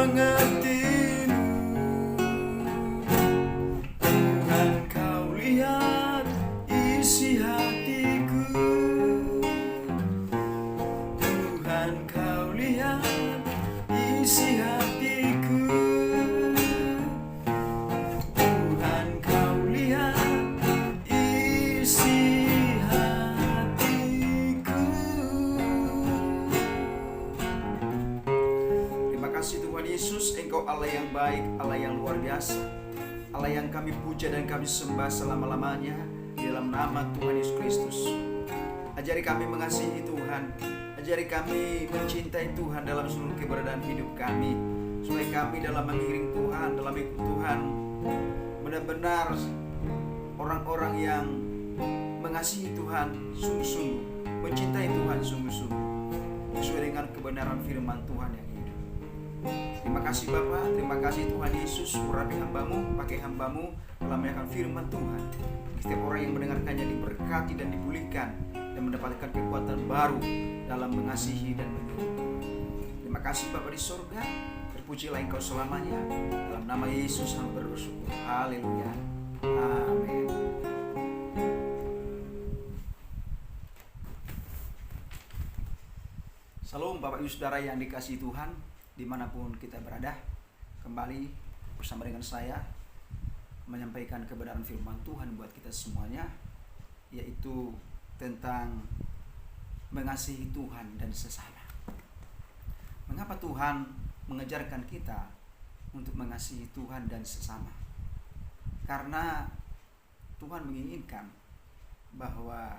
mengertimu. Tuhan, kau lihat isi hatiku. Tuhan, kau lihat isi hatiku. Tuhan, kau lihat isi hatiku. Terima kasih Tuhan Yesus, Engkau Allah yang baik, Allah yang luar biasa, Allah yang kami puja dan kami sembah selama-lamanya di dalam nama Tuhan Yesus Kristus. Ajari kami mengasihi Tuhan, ajari kami mencintai Tuhan dalam seluruh keberadaan hidup kami, supaya kami dalam mengiring Tuhan, dalam ikut Tuhan, benar-benar orang-orang yang mengasihi Tuhan sungguh-sungguh, mencintai Tuhan sungguh-sungguh, sesuai dengan kebenaran firman Tuhan yang hidup. Terima kasih Bapa, terima kasih Tuhan Yesus, urapi hambamu, pakai hambamu dalam menyampaikan firman Tuhan. Setiap orang yang mendengarkannya diberkati dan dipulihkan dan mendapatkan kekuatan baru dalam mengasihi dan menyuruh. Terima kasih Bapa di surga, terpujilah Engkau selamanya. Dalam nama Yesus hamba bersyukur. Haleluya. Amin. Salam Bapak Ibu Saudara yang dikasihi Tuhan, dimanapun kita berada. Kembali bersama dengan saya menyampaikan kebenaran firman Tuhan buat kita semuanya, yaitu tentang mengasihi Tuhan dan sesama. Mengapa Tuhan mengajarkan kita untuk mengasihi Tuhan dan sesama? Karena Tuhan menginginkan bahwa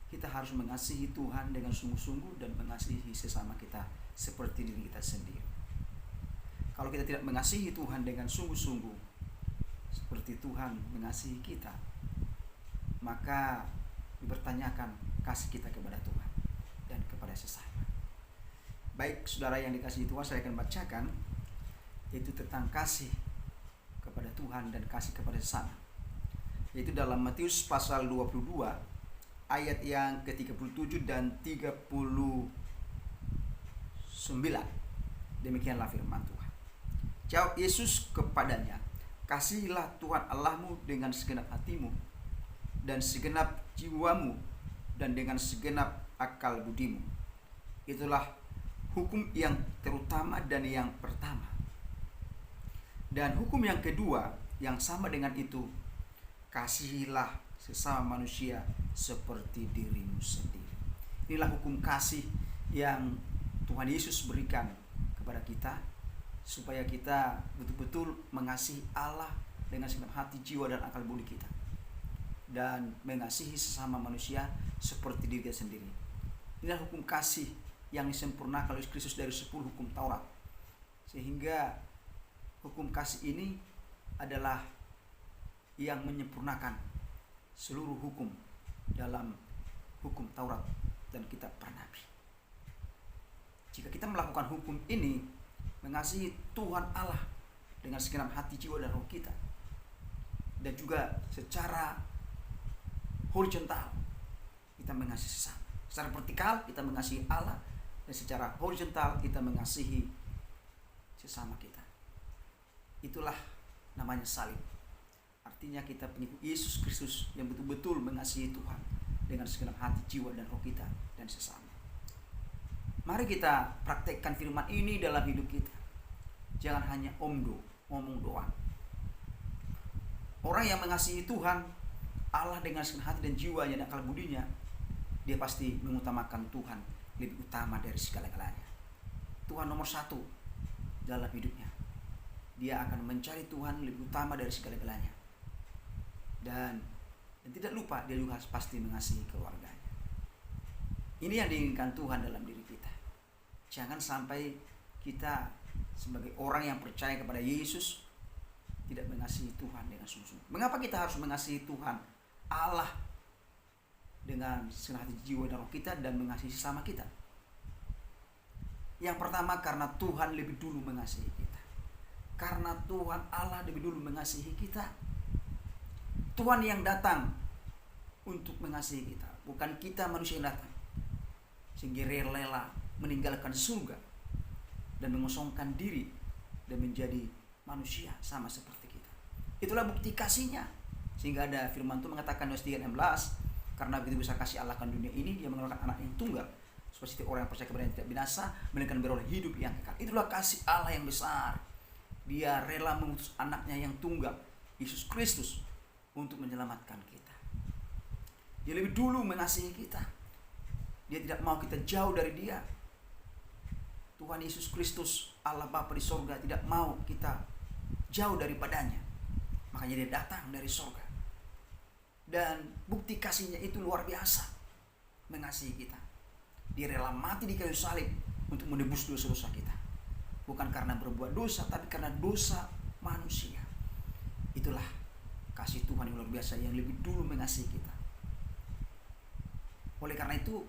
kita harus mengasihi Tuhan dengan sungguh-sungguh dan mengasihi sesama kita seperti diri kita sendiri. Kalau kita tidak mengasihi Tuhan dengan sungguh-sungguh seperti Tuhan mengasihi kita, maka dipertanyakan kasih kita kepada Tuhan dan kepada sesama. Baik saudara yang dikasihi Tuhan, saya akan bacakan yaitu tentang kasih kepada Tuhan dan kasih kepada sesama, yaitu dalam Matius pasal 22 ayat yang ke-37 dan 39. Demikianlah firman Tuhan. Jawab Yesus kepadanya, kasihilah Tuhan Allahmu dengan segenap hatimu dan segenap jiwamu dan dengan segenap akal budimu. Itulah hukum yang terutama dan yang pertama. Dan hukum yang kedua yang sama dengan itu, kasihilah sesama manusia seperti dirimu sendiri. Inilah hukum kasih yang Tuhan Yesus berikan kepada kita, supaya kita betul-betul mengasihi Allah dengan segenap hati, jiwa, dan akal budi kita, dan mengasihi sesama manusia seperti diri kita sendiri. Inilah hukum kasih yang disempurnakan oleh Kristus dari 10 hukum Taurat, sehingga hukum kasih ini adalah yang menyempurnakan seluruh hukum dalam hukum Taurat dan kitab para nabi. Jika kita melakukan hukum ini, mengasihi Tuhan Allah dengan segenap hati, jiwa, dan roh kita, dan juga secara horizontal kita mengasihi sesama. Secara vertikal kita mengasihi Allah, dan secara horizontal kita mengasihi sesama kita. Itulah namanya salib. Artinya kita pengikut Yesus Kristus yang betul-betul mengasihi Tuhan dengan segenap hati, jiwa, dan roh kita dan sesama. Mari kita praktekkan firman ini dalam hidup kita. Jangan hanya ngomong doang. Orang yang mengasihi Tuhan Allah dengan segenap hati dan jiwanya dan akal budinya, dia pasti mengutamakan Tuhan lebih utama dari segala-galanya. Tuhan nomor 1 dalam hidupnya. Dia akan mencari Tuhan lebih utama dari segala-galanya. Dan tidak lupa dia juga pasti mengasihi keluarganya. Ini yang diinginkan Tuhan dalam diri kita. Jangan sampai kita sebagai orang yang percaya kepada Yesus tidak mengasihi Tuhan dengan sungguh-sungguh. Mengapa kita harus mengasihi Tuhan Allah dengan segenap hati, jiwa, dan roh kita, dan mengasihi sesama kita? Yang pertama, karena Tuhan lebih dulu mengasihi kita. Karena Tuhan Allah lebih dulu mengasihi kita. Tuhan yang datang untuk mengasihi kita, bukan kita manusia yang datang, sehingga rela meninggalkan surga dan mengosongkan diri dan menjadi manusia sama seperti kita. Itulah bukti kasihnya. Sehingga ada firman Tuhan mengatakan Yohanes 3:16, karena begitu besar kasih Allah akan dunia ini, dia mengeluarkan anak yang tunggal supaya setiap orang yang percaya kepadanya tidak binasa, melainkan beroleh hidup yang kekal. Itulah kasih Allah yang besar. Dia rela mengutus anaknya yang tunggal, Yesus Kristus, untuk menyelamatkan kita. Dia lebih dulu mengasihi kita. Dia tidak mau kita jauh dari dia. Tuhan Yesus Kristus, Allah Bapa di sorga, tidak mau kita jauh daripadanya. Makanya dia datang dari sorga. Dan bukti kasihnya itu luar biasa. Mengasihi kita. Dia rela mati di kayu salib untuk menebus dosa-dosa kita. Bukan karena berbuat dosa, tapi karena dosa manusia. Itulah kasih Tuhan yang luar biasa, yang lebih dulu mengasihi kita. Oleh karena itu,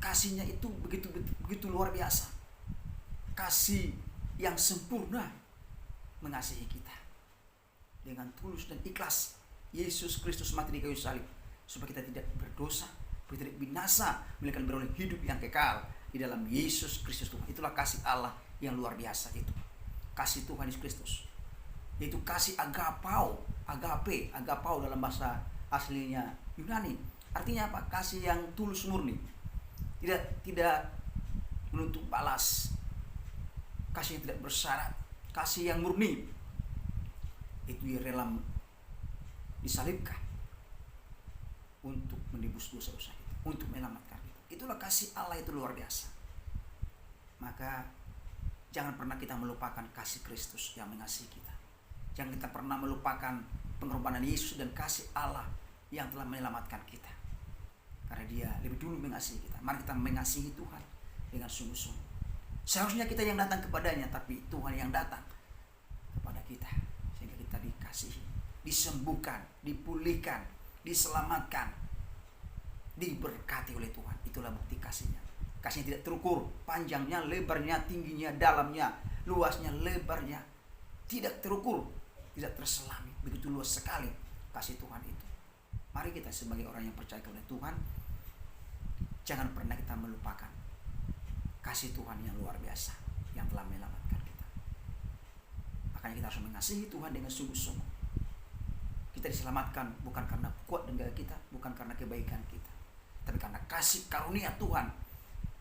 kasihnya itu begitu luar biasa. Kasih yang sempurna mengasihi kita dengan tulus dan ikhlas. Yesus Kristus mati di kayu salib supaya kita tidak berdosa, supaya tidak binasa, melainkan beroleh hidup yang kekal di dalam Yesus Kristus Tuhan. Itulah kasih Allah yang luar biasa itu. Kasih Tuhan Yesus Kristus. Yaitu kasih agapao dalam bahasa aslinya Yunani. Artinya apa? Kasih yang tulus murni. Tidak menuntut balas. Kasih yang tidak bersyarat. Kasih yang murni. Itu dia rela disalibkan untuk menebus dosa-dosa kita, untuk menyelamatkan kita. Itulah kasih Allah, itu luar biasa. Maka jangan pernah kita melupakan kasih Kristus yang mengasihi kita. Jangan kita pernah melupakan pengorbanan Yesus dan kasih Allah yang telah menyelamatkan kita. Karena dia lebih dulu mengasihi kita. Mari kita mengasihi Tuhan dengan sungguh-sungguh. Seharusnya kita yang datang kepadanya, tapi Tuhan yang datang kepada kita. Sehingga kita dikasihi, disembuhkan, dipulihkan, diselamatkan, diberkati oleh Tuhan. Itulah bukti kasihnya. Kasihnya tidak terukur, panjangnya, lebarnya, tingginya, dalamnya, luasnya, lebarnya. Tidak terukur, tidak terselami. Begitu luas sekali kasih Tuhan itu. Mari kita sebagai orang yang percaya kepada Tuhan, jangan pernah kita melupakan kasih Tuhan yang luar biasa yang telah menyelamatkan kita. Makanya kita harus mengasihi Tuhan dengan sungguh-sungguh. Kita diselamatkan bukan karena kuat dan gagah kita, bukan karena kebaikan kita, tapi karena kasih karunia Tuhan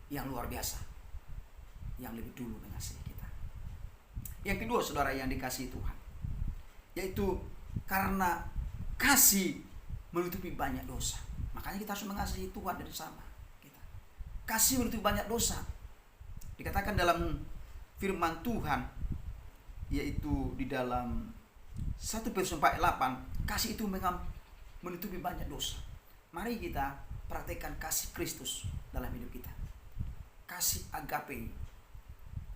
yang luar biasa, yang lebih dulu mengasihi kita. Yang kedua, saudara yang dikasihi Tuhan, yaitu karena kasih menutupi banyak dosa. Makanya kita harus mengasihi Tuhan dari sama kita. Kasih menutupi banyak dosa. Dikatakan dalam firman Tuhan, yaitu di dalam 1 Petrus 4:8, kasih itu menutupi banyak dosa. Mari kita praktekkan kasih Kristus dalam hidup kita. Kasih agape,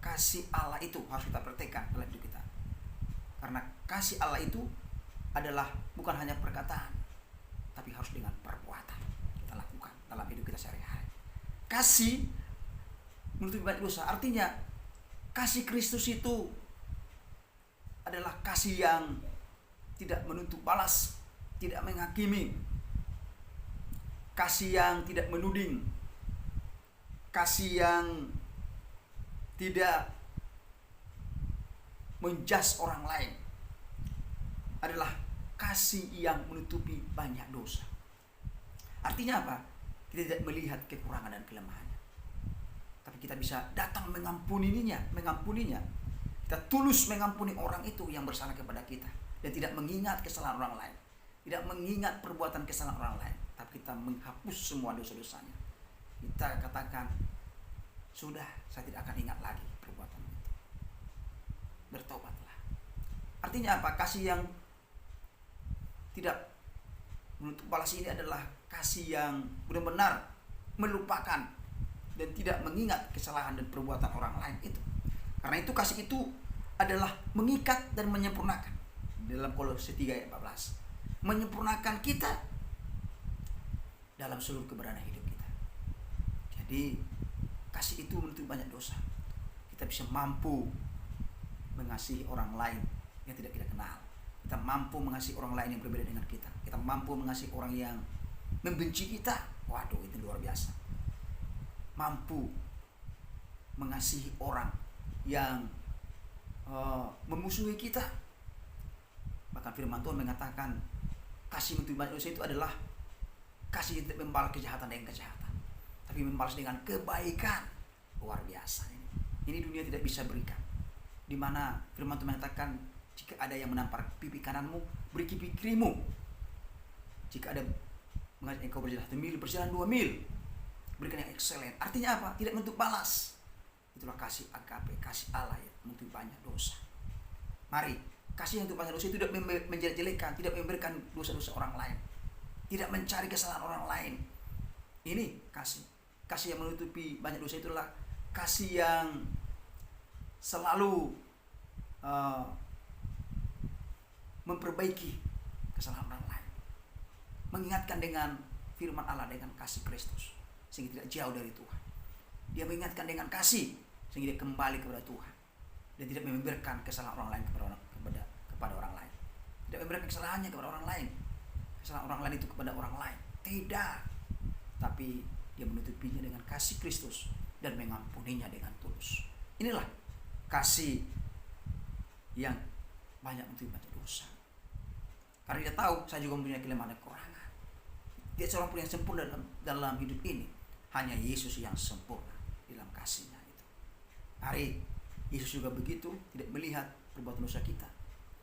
kasih Allah itu harus kita praktekkan dalam hidup kita. Karena kasih Allah itu adalah bukan hanya perkataan, tapi harus dengan perbuatan kita lakukan dalam hidup kita sehari-hari. Kasih menutupi banyak dosa, artinya kasih Kristus itu adalah kasih yang tidak menuntut balas, tidak menghakimi, kasih yang tidak menuding, kasih yang tidak menjudge orang lain, adalah kasih yang menutupi banyak dosa. Artinya apa? Kita tidak melihat kekurangan dan kelemahannya, tapi kita bisa datang mengampuninya. Kita tulus mengampuni orang itu yang bersalah kepada kita, dan tidak mengingat kesalahan orang lain, tidak mengingat perbuatan kesalahan orang lain, tapi kita menghapus semua dosa-dosanya. Kita katakan, sudah, saya tidak akan ingat lagi perbuatan itu. Bertobatlah. Artinya apa? Kasih yang tidak menutup balas ini adalah kasih yang benar-benar melupakan dan tidak mengingat kesalahan dan perbuatan orang lain itu. Karena itu kasih itu adalah mengikat dan menyempurnakan. Dalam Kolose 3:14, menyempurnakan kita dalam seluruh keberadaan hidup kita. Jadi kasih itu menutupi banyak dosa. Kita bisa mampu mengasihi orang lain yang tidak kita kenal. Kita mampu mengasihi orang lain yang berbeda dengan kita. Kita mampu mengasihi orang yang membenci kita. Waduh, itu luar biasa. Mampu mengasihi orang yang memusuhi kita. Bahkan firman Tuhan mengatakan kasih untuk manusia itu adalah kasih yang tidak membalas kejahatan dengan kejahatan, tapi membalas dengan kebaikan. Luar biasa ini. Ini dunia tidak bisa berikan. Di mana firman Tuhan mengatakan, jika ada yang menampar pipi kananmu, beri pipi kirimu. Jika ada mengajak engkau berjalan 1 mil, berjalan 2 mil. Berikan yang excellent. Artinya apa? Tidak menuntut balas. Itulah kasih agape, kasih Allah yang menuntut banyak dosa. Mari, kasih yang untuk banyak dosa itu tidak menjelek-jelekan, tidak memberikan dosa-dosa orang lain, tidak mencari kesalahan orang lain. Ini kasih. Kasih yang menutupi banyak dosa itulah kasih yang selalu memperbaiki kesalahan orang lain, mengingatkan dengan firman Allah, dengan kasih Kristus, sehingga tidak jauh dari Tuhan. Dia mengingatkan dengan kasih sehingga dia kembali kepada Tuhan, dan tidak memberikan kesalahan orang lain kepada orang lain, tidak memberikan kesalahannya kepada orang lain, kesalahan orang lain itu kepada orang lain, tidak, tapi dia menutupinya dengan kasih Kristus dan mengampuninya dengan tulus. Inilah kasih yang banyak menutupi banyak dosa. Karena dia tahu saya juga mempunyai kelemahan dan kekurangan. Dia seorang pun yang sempurna dalam hidup ini. Hanya Yesus yang sempurna dalam kasihnya itu. Hari Yesus juga begitu, tidak melihat perbuatan dosa kita,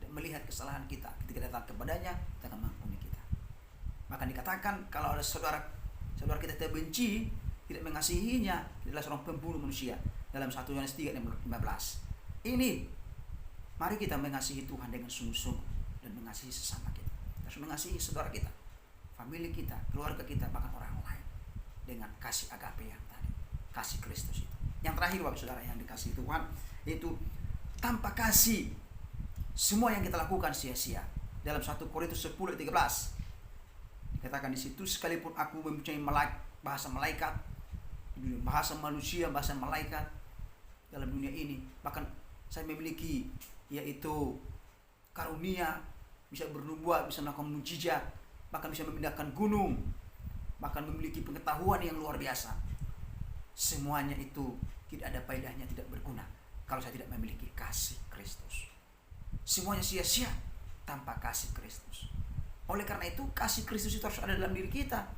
tidak melihat kesalahan kita. Ketika datang kepadanya, dia akan mengampuni kita. Bahkan dikatakan kalau ada saudara kita terbenci, tidak mengasihinya, dia adalah seorang pembunuh manusia. Dalam 1 Yohanes 3:15. Ini, mari kita mengasihi Tuhan dengan sungguh-sungguh dan mengasihi sesama kita. Harus mengasihi saudara kita, famili kita, keluarga kita, bahkan orang lain dengan kasih agape yang tadi, kasih Kristus itu. Yang terakhir, Bapak Saudara yang dikasihi Tuhan, yaitu tanpa kasih semua yang kita lakukan sia-sia. Dalam 1 Korintus 10:13 dikatakan di situ, sekalipun aku mempunyai bahasa malaikat, bahasa manusia, bahasa malaikat dalam dunia ini, bahkan saya memiliki yaitu karunia, bisa bernubuat, bisa melakukan mujizat, bahkan bisa memindahkan gunung, bahkan memiliki pengetahuan yang luar biasa. Semuanya itu tidak ada faedahnya, tidak berguna kalau saya tidak memiliki kasih Kristus. Semuanya sia-sia tanpa kasih Kristus. Oleh karena itu, kasih Kristus itu harus ada dalam diri kita.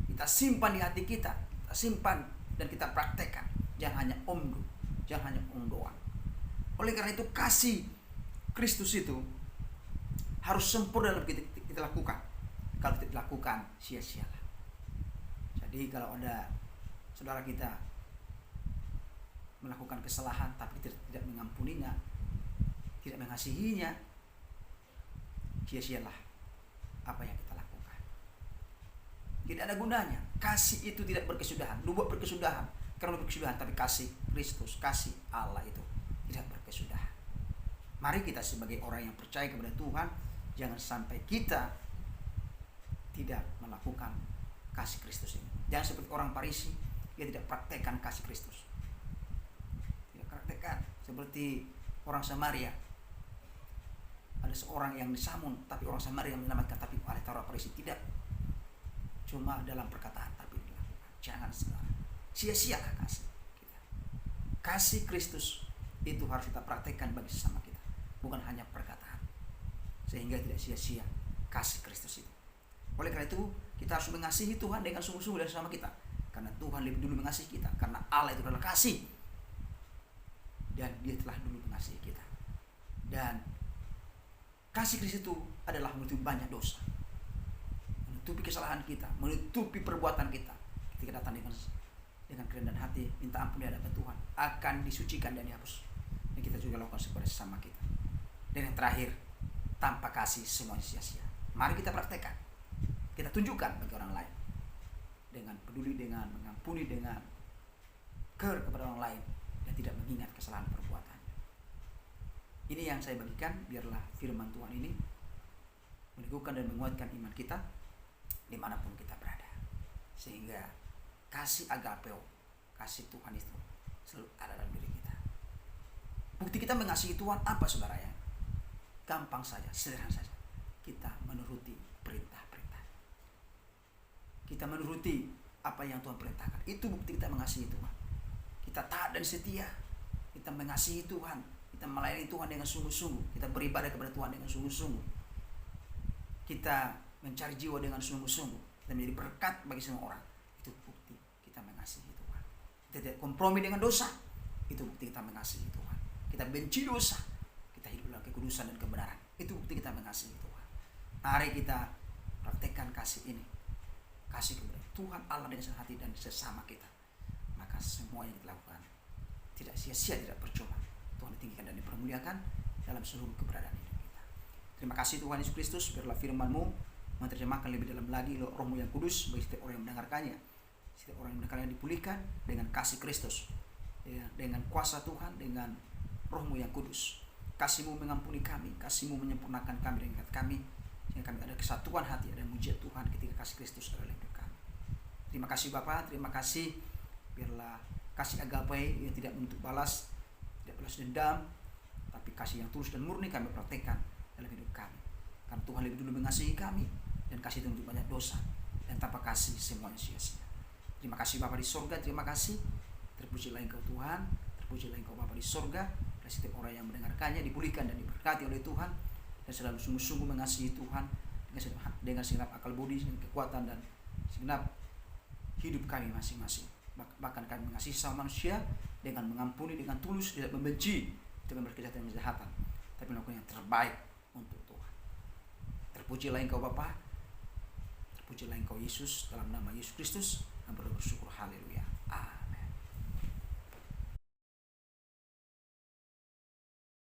Kita simpan di hati kita, kita simpan dan kita praktekkan. Jangan hanya omdu, jangan hanya doang. Oleh karena itu, kasih Kristus itu harus sempurna dalam kita lakukan. Kalau tidak dilakukan, sia-sialah. Jadi kalau ada saudara kita melakukan kesalahan tapi tidak mengampuninya, tidak mengasihinya, sia-sialah apa yang kita lakukan. Tidak ada gunanya. Kasih itu tidak berkesudahan. Nubuat berkesudahan karena berkesudahan, tapi kasih Kristus, kasih Allah itu tidak berkesudahan. Mari kita sebagai orang yang percaya kepada Tuhan, jangan sampai kita tidak melakukan kasih Kristus ini. Jangan seperti orang Farisi, dia tidak praktekkan kasih Kristus. Tidak praktekkan seperti orang Samaria. Ada seorang yang disamun, tapi orang Samaria yang menyelamatkan, tapi oleh orang Farisi tidak. Cuma dalam perkataan, tapi dilakukan. Jangan saudara, sia-sia kasih kita. Kasih Kristus itu harus kita praktekkan bagi sesama kita, bukan hanya perkataan, sehingga tidak sia-sia kasih Kristus itu. Oleh karena itu, kita harus mengasihi Tuhan dengan sungguh-sungguh dan sesama kita, karena Tuhan lebih dulu mengasihi kita, karena Allah itu adalah kasih, dan Dia telah dulu mengasihi kita. Dan kasih Kristus itu adalah menutupi banyak dosa, menutupi kesalahan kita, menutupi perbuatan kita. Ketika datang dengan kerendahan hati, minta ampun di hadapan Tuhan, akan disucikan dan dihapus. Dan kita juga lakukan kepada sesama kita. Dan yang terakhir, tanpa kasih semuanya sia-sia. Mari kita praktekkan, kita tunjukkan bagi orang lain, dengan peduli, dengan mengampuni, dengan care kepada orang lain, dan tidak mengingat kesalahan perbuatan. Ini yang saya bagikan, biarlah firman Tuhan ini meneguhkan dan menguatkan iman kita dimanapun kita berada, sehingga kasih agapeo, kasih Tuhan itu selalu ada dalam diri kita. Bukti kita mengasihi Tuhan apa, saudara ya? Gampang saja, sederhana saja. Kita menuruti perintah-perintah. Kita menuruti apa yang Tuhan perintahkan. Itu bukti kita mengasihi Tuhan. Kita taat dan setia. kita mengasihi Tuhan, kita melayani Tuhan dengan sungguh-sungguh, kita beribadah kepada Tuhan dengan sungguh-sungguh, kita mencari jiwa dengan sungguh-sungguh, kita menjadi berkat bagi semua orang, itu bukti kita mengasihi Tuhan. Kita tidak kompromi dengan dosa, itu bukti kita mengasihi Tuhan. Kita benci dosa, kita hidup dalam kekudusan dan kebenaran, itu bukti kita mengasihi Tuhan. Mari kita praktekkan kasih ini, kasih kepada Tuhan Allah dengan senang hati dan sesama kita, maka semua yang kita lakukan tidak sia-sia, tidak percuma. Tuhan ditinggikan dan dipermuliakan dalam seluruh keberadaan hidup kita. Terima kasih Tuhan Yesus Kristus, biarlah firman-Mu menerjemahkan lebih dalam lagi Roh-Mu yang kudus bagi setiap orang yang mendengarkannya. Setiap orang yang mendengarkannya dipulihkan dengan kasih Kristus, dengan kuasa Tuhan, dengan Roh-Mu yang kudus. Kasih-Mu mengampuni kami, kasih-Mu menyempurnakan kami dan ingat kami, sehingga kami ada kesatuan hati, ada mujizat Tuhan ketika kasih Kristus adalah hidup kami. Terima kasih Bapa, terima kasih, biarlah kasih agape yang tidak menuntut balas, tidak balas dendam, tapi kasih yang tulus dan murni kami praktekkan dalam hidup kami. Karena Tuhan lebih dulu mengasihi kami, dan kasih itu untuk banyak dosa, dan tanpa kasih semuanya sia-sia. Terima kasih Bapa di sorga, terima kasih. Terpujilah Engkau Tuhan, terpujilah Engkau Bapa di sorga. Dan setiap orang yang mendengarkannya dipulihkan dan diberkati oleh Tuhan, dan selalu sungguh-sungguh mengasihi Tuhan dengan segenap akal budi, dengan kekuatan dan segenap hidup kami masing-masing. Bahkan kami mengasihi sama manusia dengan mengampuni, dengan tulus, tidak membenci, tidak berkejahatan dan kejahatan, tapi melakukan yang terbaik untuk Tuhan. Terpujilah Engkau Bapa, terpujilah Engkau Yesus, dalam nama Yesus Kristus, dan bersyukur, haleluya. Amin.